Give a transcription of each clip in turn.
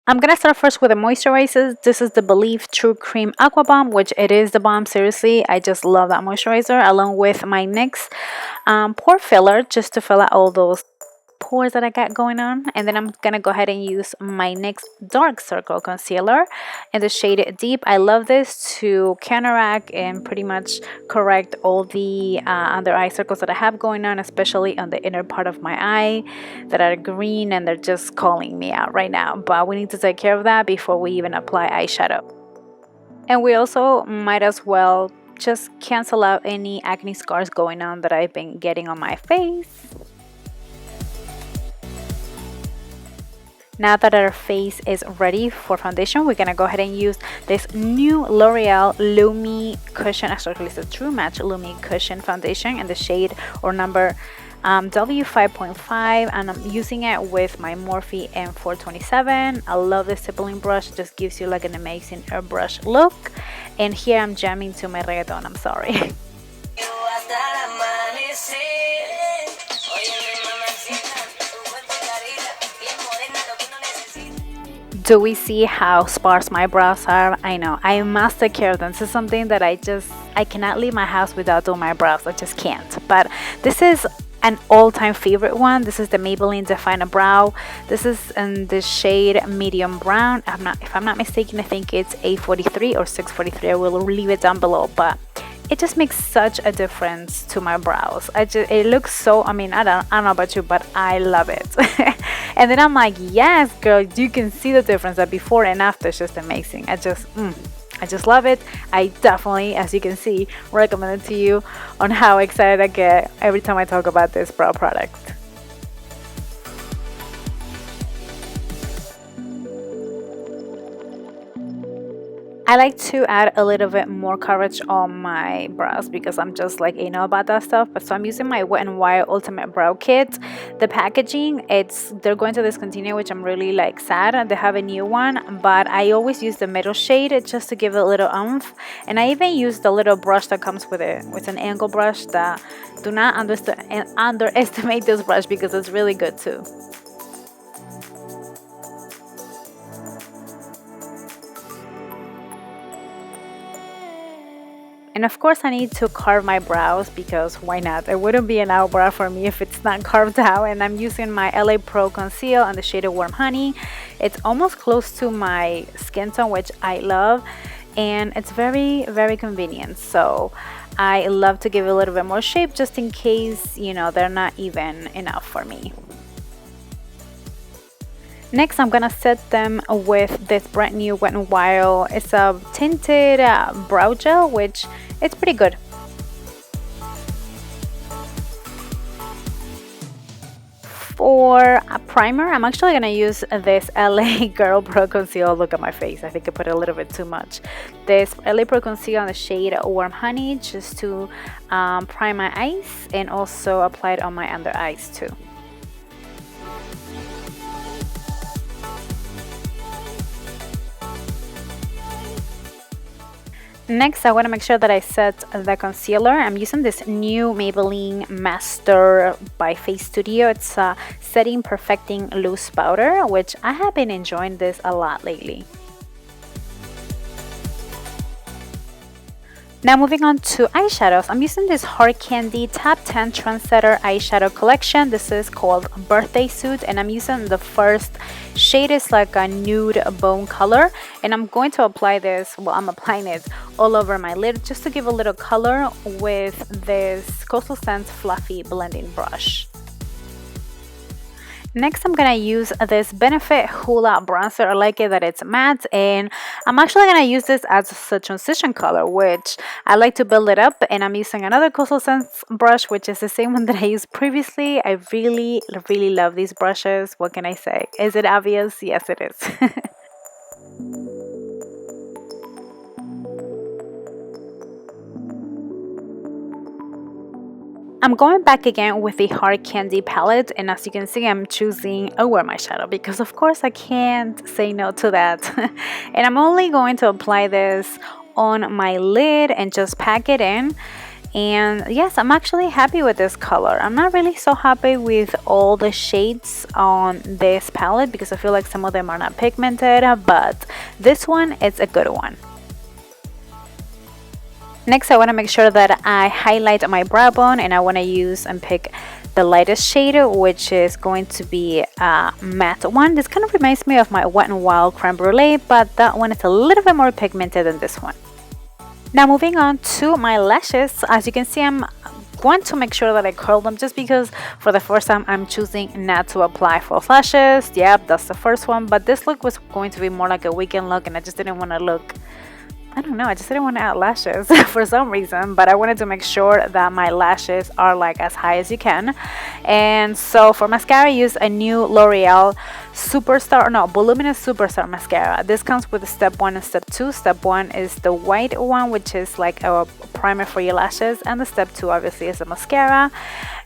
I'm gonna start first with the moisturizers. This is the Belif True Cream Aqua Bomb, which it is the bomb. Seriously, I just love that moisturizer, along with my Nyx pore filler, just to fill out all those pores that I got going on. And then I'm gonna go ahead and use my NYX Dark Circle Concealer in the shade Deep. I love this to counteract and pretty much correct all the under eye circles that I have going on, especially on the inner part of my eye that are green and they're just calling me out right now. But we need to take care of that before we even apply eyeshadow. And we also might as well just cancel out any acne scars going on that I've been getting on my face. Now that our face is ready for foundation, we're gonna go ahead and use this new L'Oreal Lumi Cushion, actually it's a True Match Lumi Cushion Foundation in the shade or number W5.5, and I'm using it with my Morphe M427. I love this stippling brush, it just gives you like an amazing airbrush look. And here I'm jamming to my reggaeton, I'm sorry. Do we see how sparse my brows are? I know, I must take care of them. This is something that I cannot leave my house without doing my brows. I just can't. But this is an all-time favorite one. This is the Maybelline Define Brow. This is in the shade medium brown. If I'm not mistaken, I think it's A43 or 643. I will leave it down below, but it just makes such a difference to my brows. It looks so, I don't know about you, but I love it. And then I'm like, yes girl, you can see the difference. That before and after is just amazing. I just love it. I definitely, as you can see, recommend it to you on how excited I get every time I talk about this brow product. I like to add a little bit more coverage on my brows because I'm just like anal about that stuff. But so I'm using my Wet n Wild Ultimate Brow Kit. The packaging, they're going to discontinue, which I'm really like sad. They have a new one, but I always use the middle shade just to give it a little oomph. And I even use the little brush that comes with it, with an angle brush. That do not underestimate this brush because it's really good too. And of course I need to carve my brows because why not? It wouldn't be an eyebrow for me if it's not carved out. And I'm using my LA Pro Conceal in the shade of Warm Honey. It's almost close to my skin tone, which I love. And it's very, very convenient. So I love to give it a little bit more shape just in case, they're not even enough for me. Next, I'm gonna set them with this brand new Wet n Wild. It's a tinted brow gel, which it's pretty good. For a primer, I'm actually gonna use this LA Girl Pro Conceal. Look at my face, I think I put a little bit too much. This LA Pro Conceal in the shade Warm Honey, just to prime my eyes and also apply it on my under eyes too. Next, I want to make sure that I set the concealer. I'm using this new Maybelline Master by Face Studio. It's a setting perfecting loose powder, which I have been enjoying this a lot lately. Now moving on to eyeshadows, I'm using this Hard Candy Top 10 Trendsetter eyeshadow collection. This is called Birthday Suit, and I'm using the first shade. Is like a nude bone color, and I'm going to apply this, I'm applying it all over my lid just to give a little color with this Coastal Scents Fluffy Blending Brush. Next, I'm gonna use this Benefit Hoolah bronzer. I like it that it's matte, and I'm actually gonna use this as a transition color, which I like to build it up. And I'm using another Coastal Scents brush, which is the same one that I used previously. I really, really love these brushes. What can I say? Is it obvious? Yes, it is. I'm going back again with the Hard Candy palette, and as you can see, I'm choosing a warm eyeshadow because of course I can't say no to that. And I'm only going to apply this on my lid and just pack it in. And yes, I'm actually happy with this color. I'm not really so happy with all the shades on this palette because I feel like some of them are not pigmented, but this one is a good one. Next, I want to make sure that I highlight my brow bone, and I want to use and pick the lightest shade, which is going to be a matte one. This kind of reminds me of my Wet n Wild Creme Brulee, but that one is a little bit more pigmented than this one. Now moving on to my lashes, as you can see, I'm going to make sure that I curl them just because for the first time I'm choosing not to apply false lashes. Yep, that's the first one, but this look was going to be more like a weekend look, and I just didn't want to look, I don't know, I just didn't want to add lashes for some reason, but I wanted to make sure that my lashes are like as high as you can. And so for mascara, I use a new Loreal Voluminous Superstar mascara. This comes with step 1 and step 2. Step 1 is the white one, which is like a primer for your lashes, and the step 2 obviously is a mascara.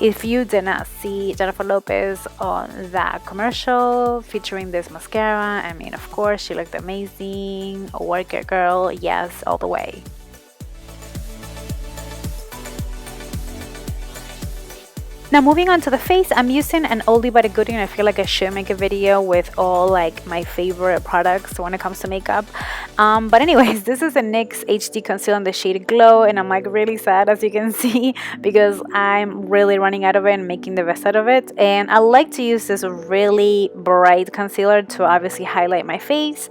If you did not see Jennifer Lopez on that commercial featuring this mascara, I mean, of course, she looked amazing. Work it, girl. Yes, all the way. Now moving on to the face, I'm using an oldie but a goodie, and I feel like I should make a video with all like my favorite products when it comes to makeup. But anyways, this is a Nyx HD Concealer in the shade Glow, and I'm like really sad, as you can see, because I'm really running out of it and making the best out of it. And I like to use this really bright concealer to obviously highlight my face.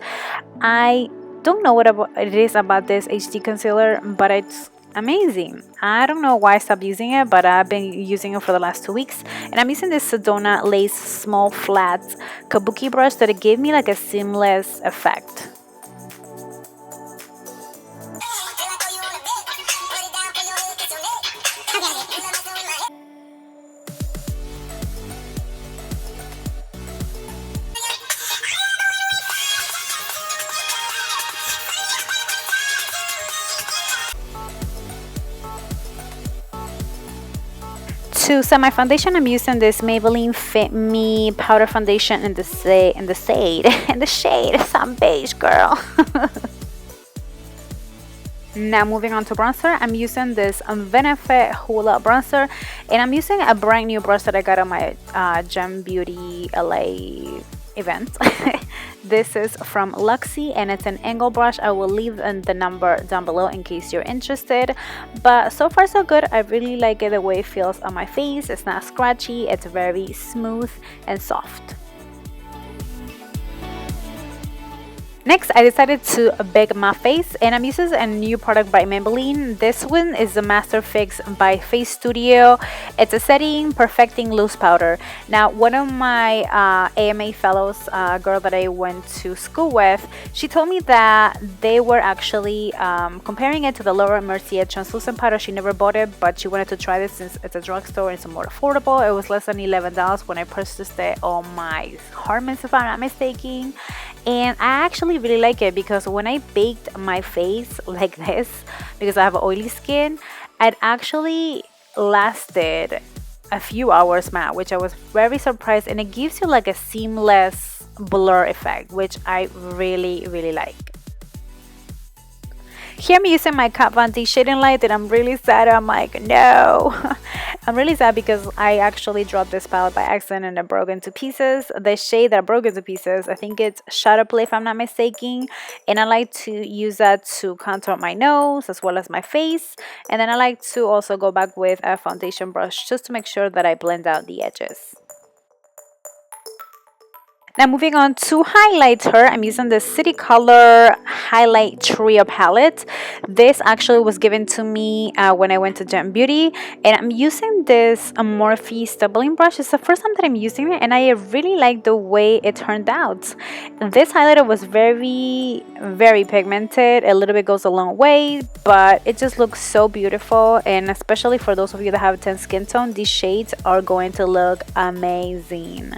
I don't know what it is about this HD concealer, but it's amazing. I don't know why I stopped using it, but I've been using it for the last 2 weeks, and I'm using this Sedona Lace small flat kabuki brush that it gave me like a seamless effect. To set my foundation, I'm using this Maybelline Fit Me powder foundation in the shade some beige, girl. Now moving on to bronzer, I'm using this Benefit Hoolah bronzer, and I'm using a brand new brush that I got on my Gem Beauty LA event. This is from Luxie, and it's an angle brush. I will leave the number down below in case you're interested, but so far so good. I really like it the way it feels on my face. It's not scratchy, it's very smooth and soft. Next, I decided to bake my face, and I'm using a new product by Maybelline. This one is the Master Fix by Face Studio. It's a setting perfecting loose powder. Now, one of my AMA fellows, a girl that I went to school with, she told me that they were actually comparing it to the Laura Mercier translucent powder. She never bought it, but she wanted to try this since it's a drugstore and it's more affordable. It was less than $11 when I purchased it on my Harmons, if I'm not mistaken. And I actually really like it because when I baked my face like this, because I have oily skin, it actually lasted a few hours matte, which I was very surprised, and it gives you like a seamless blur effect, which I really like. Here I'm using my Kat Von D shading light, and I'm really sad. I'm like, no. I'm really sad because I actually dropped this palette by accident and it broke into pieces. The shade that broke into pieces, I think it's Shadow Play if I'm not mistaken, and I like to use that to contour my nose as well as my face. And then I like to also go back with a foundation brush just to make sure that I blend out the edges. Now moving on to highlighter, I'm using the City Color Highlight Trio palette. This actually was given to me when I went to Gem Beauty, and I'm using this Morphe stubbling brush. It's the first time that I'm using it, and I really like the way it turned out. This highlighter was very pigmented. A little bit goes a long way, but it just looks so beautiful, and especially for those of you that have a tan skin tone, these shades are going to look amazing.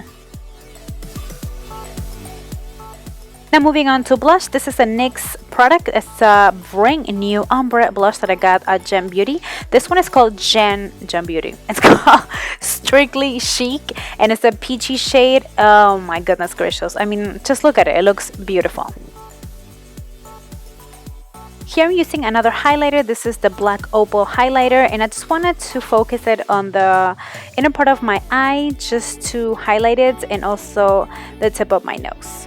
Now moving on to blush, this is a NYX product. It's a brand new ombre blush that I got at Gem Beauty. This one is called Gem Beauty. It's called Strictly Chic, and it's a peachy shade. Oh my goodness gracious. I mean, just look at it. It looks beautiful. Here I'm using another highlighter. This is the black Opal highlighter, and I just wanted to focus it on the inner part of my eye just to highlight it, and also the tip of my nose.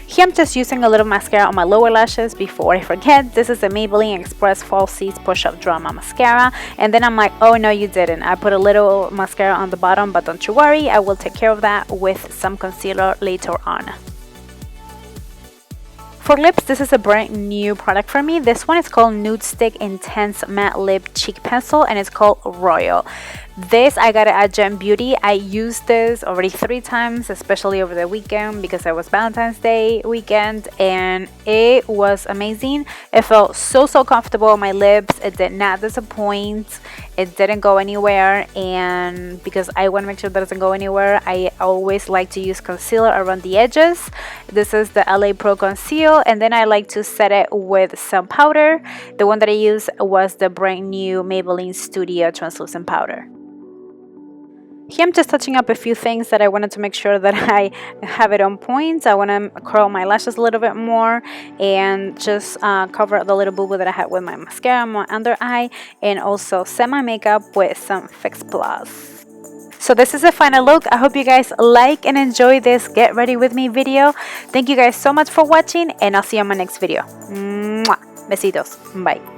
Here I'm just using a little mascara on my lower lashes before I forget. This is the Maybelline Express Falsies Push-Up Drama Mascara. And then I'm like, oh no you didn't. I put a little mascara on the bottom, but don't you worry, I will take care of that with some concealer later on. For lips, this is a brand new product for me. This one is called Nudestix Intense Matte Lip Cheek Pencil, and it's called Royal. This I got it at Gem Beauty. I used this already 3 times, especially over the weekend because it was Valentine's Day weekend, and it was amazing. It felt so comfortable on my lips. It did not disappoint. It didn't go anywhere, and because I want to make sure that it doesn't go anywhere, I always like to use concealer around the edges. This is the LA Pro Conceal, and then I like to set it with some powder. The one that I used was the brand new Maybelline Studio Translucent Powder. Here I'm just touching up a few things that I wanted to make sure that I have it on point. I want to curl my lashes a little bit more and just cover the little boo-boo that I had with my mascara, my under eye, and also set my makeup with some Fix Plus. So this is the final look. I hope you guys like and enjoy this Get Ready With Me video. Thank you guys so much for watching, and I'll see you on my next video. Mwah! Besitos. Bye.